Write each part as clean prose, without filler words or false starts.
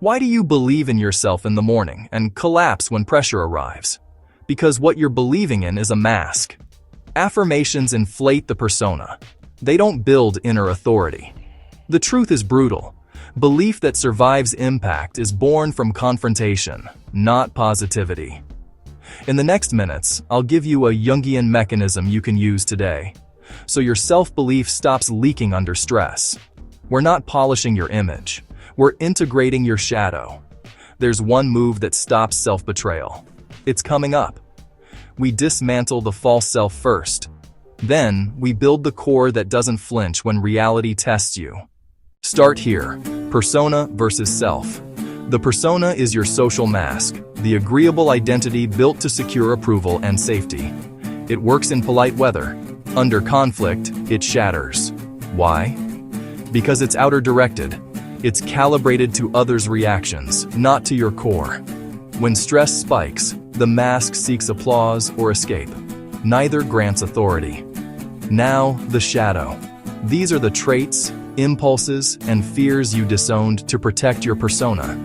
Why do you believe in yourself in the morning and collapse when pressure arrives? Because what you're believing in is a mask. Affirmations inflate the persona. They don't build inner authority. The truth is brutal. Belief that survives impact is born from confrontation, not positivity. In the next minutes, I'll give you a Jungian mechanism you can use today, so your self-belief stops leaking under stress. We're not polishing your image. We're integrating your shadow. There's one move that stops self-betrayal. It's coming up. We dismantle the false self first. Then, we build the core that doesn't flinch when reality tests you. Start here. Persona versus self. The persona is your social mask, the agreeable identity built to secure approval and safety. It works in polite weather. Under conflict, it shatters. Why? Because it's outer-directed. It's calibrated to others' reactions, not to your core. When stress spikes, the mask seeks applause or escape. Neither grants authority. Now, the shadow. These are the traits, impulses, and fears you disowned to protect your persona.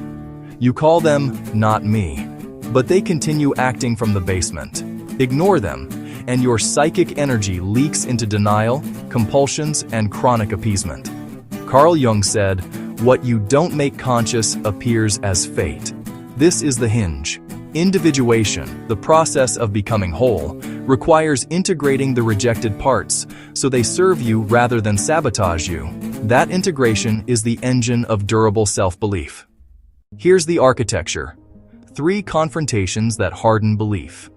You call them, "not me," but they continue acting from the basement. Ignore them, and your psychic energy leaks into denial, compulsions, and chronic appeasement. Carl Jung said, "What you don't make conscious appears as fate." This is the hinge. Individuation, the process of becoming whole, requires integrating the rejected parts so they serve you rather than sabotage you. That integration is the engine of durable self-belief. Here's the architecture. 3 confrontations that harden belief.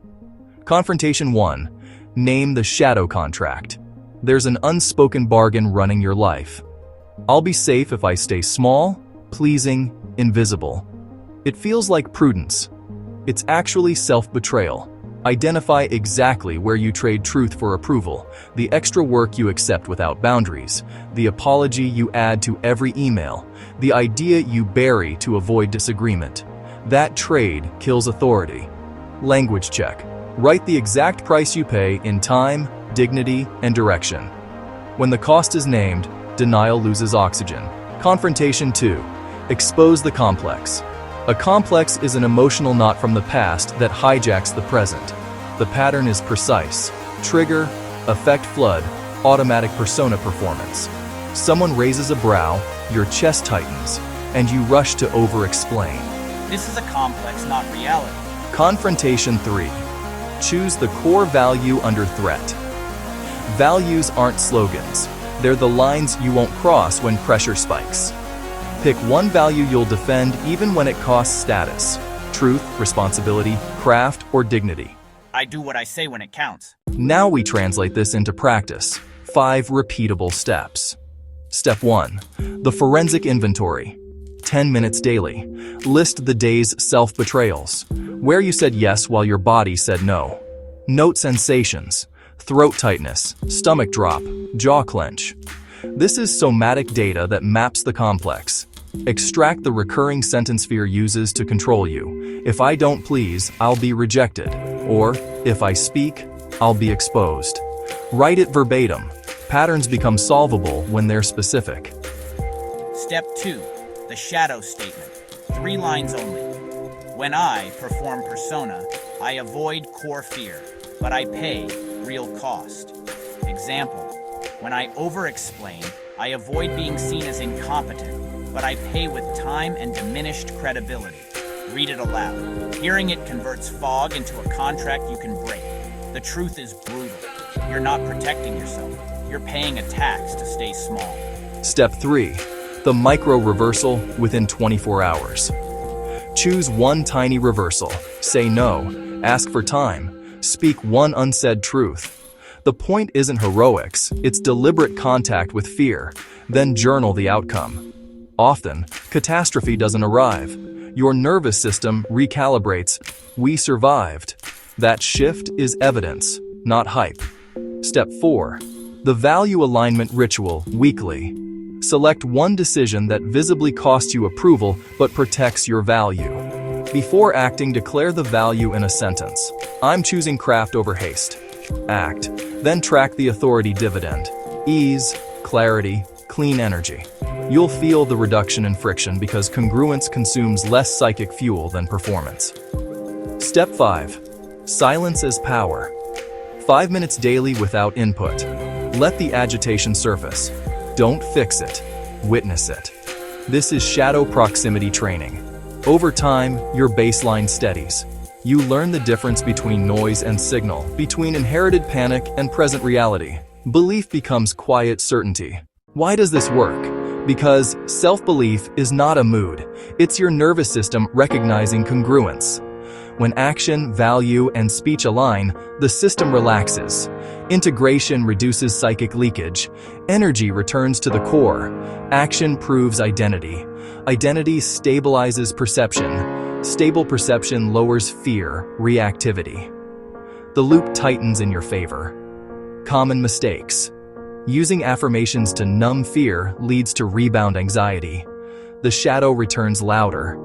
Confrontation 1. Name the shadow contract. There's an unspoken bargain running your life. I'll be safe if I stay small, pleasing, invisible. It feels like prudence. It's actually self-betrayal. Identify exactly where you trade truth for approval, the extra work you accept without boundaries, the apology you add to every email, the idea you bury to avoid disagreement. That trade kills authority. Language check. Write the exact price you pay in time, dignity, and direction. When the cost is named, denial loses oxygen. Confrontation 2. Expose the complex. A complex is an emotional knot from the past that hijacks the present. The pattern is precise. Trigger, affect flood, automatic persona performance. Someone raises a brow, your chest tightens, and you rush to over-explain. This is a complex, not reality. Confrontation 3. Choose the core value under threat. Values aren't slogans. They're the lines you won't cross when pressure spikes. Pick one value you'll defend even when it costs status. Truth, responsibility, craft, or dignity. I do what I say when it counts. Now we translate this into practice. 5 repeatable steps. Step 1. The forensic inventory. 10 minutes daily. List the day's self-betrayals. Where you said yes while your body said no. Note sensations. Throat tightness, stomach drop, jaw clench. This is somatic data that maps the complex. Extract the recurring sentence fear uses to control you. If I don't please, I'll be rejected. Or, if I speak, I'll be exposed. Write it verbatim. Patterns become solvable when they're specific. Step 2. The shadow statement. 3 lines only. When I perform persona, I avoid core fear, but I pay real cost. Example. When I over-explain, I avoid being seen as incompetent, but I pay with time and diminished credibility. Read it aloud. Hearing it converts fog into a contract you can break. The truth is brutal. You're not protecting yourself. You're paying a tax to stay small. Step 3. The micro-reversal within 24 hours. Choose one tiny reversal. Say no. Ask for time. Speak one unsaid truth. The point isn't heroics, it's deliberate contact with fear. Then journal the outcome. Often, catastrophe doesn't arrive. Your nervous system recalibrates. We survived. That shift is evidence, not hype. Step 4. The value alignment ritual, weekly. Select one decision that visibly costs you approval but protects your value. Before acting, declare the value in a sentence. I'm choosing craft over haste. Act. Then track the authority dividend. Ease, clarity, clean energy. You'll feel the reduction in friction because congruence consumes less psychic fuel than performance. Step 5. Silence as power. 5 minutes daily without input. Let the agitation surface. Don't fix it. Witness it. This is shadow proximity training. Over time, your baseline steadies. You learn the difference between noise and signal, between inherited panic and present reality. Belief becomes quiet certainty. Why does this work? Because self-belief is not a mood. It's your nervous system recognizing congruence. When action, value, and speech align, the system relaxes. Integration reduces psychic leakage. Energy returns to the core. Action proves identity. Identity stabilizes perception. Stable perception lowers fear, reactivity. The loop tightens in your favor. Common mistakes. Using affirmations to numb fear leads to rebound anxiety. The shadow returns louder.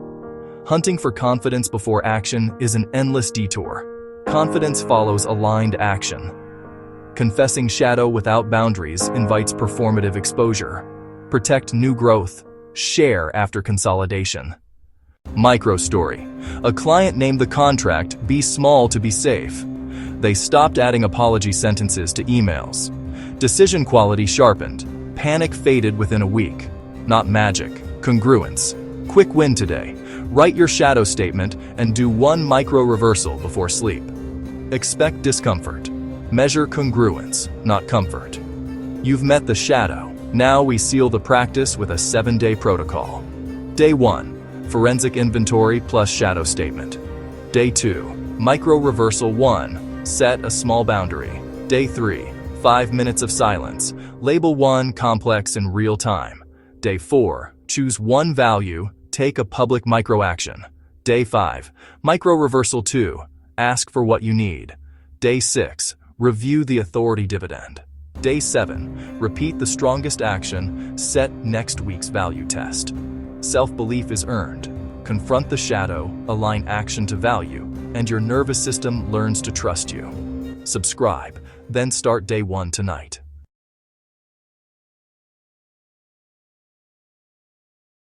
Hunting for confidence before action is an endless detour. Confidence follows aligned action. Confessing shadow without boundaries invites performative exposure. Protect new growth. Share after consolidation. Micro story. A client named the contract "Be small to be safe." They stopped adding apology sentences to emails. Decision quality sharpened. Panic faded within a week. Not magic, congruence. Quick win today. Write your shadow statement and do one micro reversal before sleep. Expect discomfort. Measure congruence, not comfort. You've met the shadow. Now we seal the practice with a 7-day protocol. Day 1, forensic inventory plus shadow statement. Day 2, micro reversal 1, set a small boundary. Day 3, 5 minutes of silence. Label 1 complex in real time. Day 4, choose one value, take a public micro action. Day 5, micro reversal 2, ask for what you need. Day 6, review the authority dividend. Day 7, repeat the strongest action, set next week's value test. Self-belief is earned. Confront the shadow, align action to value, and your nervous system learns to trust you. Subscribe, then start day 1 tonight.